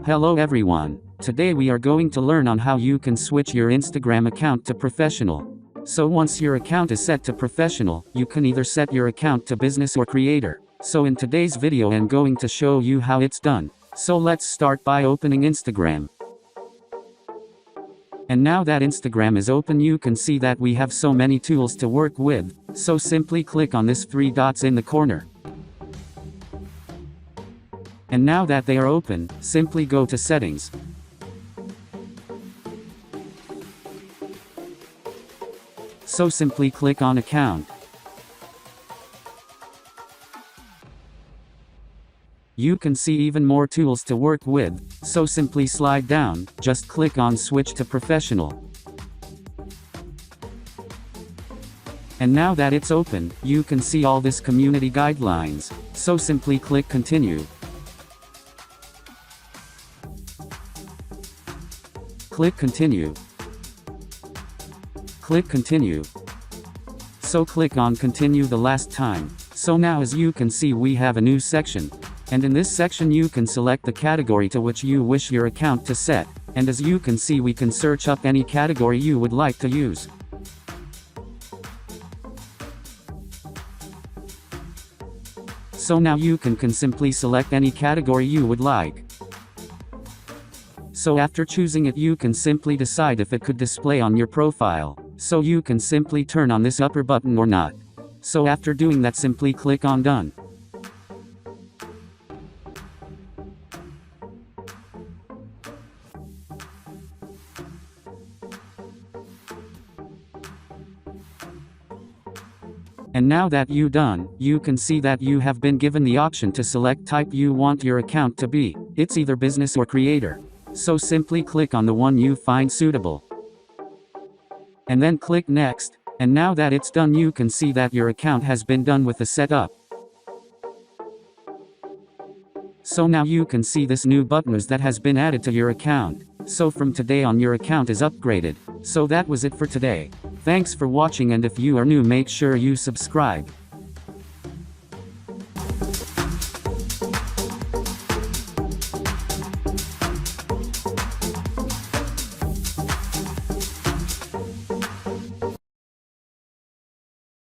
Hello everyone. Today we are going to learn on how you can switch your Instagram account to professional. So once your account is set to professional, you can either set your account to business or creator. So in today's video I'm going to show you how it's done. So let's start by opening Instagram. And now that Instagram is open, you can see that we have so many tools to work with. So simply click on this 3 dots in the corner. And now that they are open, simply go to settings. So simply click on account. You can see even more tools to work with, so simply slide down, just click on switch to professional. And now that it's open, you can see all this community guidelines, so simply click continue. Click continue. Click continue. So click on continue the last time. So now as you can see we have a new section. And in this section you can select the category to which you wish your account to set. And as you can see we can search up any category you would like to use. So now you can simply select any category you would like. So after choosing it you can simply decide if it could display on your profile. So you can simply turn on this upper button or not. So after doing that simply click on done. And now that you done, you can see that you have been given the option to select type you want your account to be. It's either business or creator. So simply click on the one you find suitable. And then click next, and now that it's done you can see that your account has been done with the setup. So now you can see this new buttons that has been added to your account. So from today on your account is upgraded. So that was it for today. Thanks for watching, and if you are new make sure you subscribe.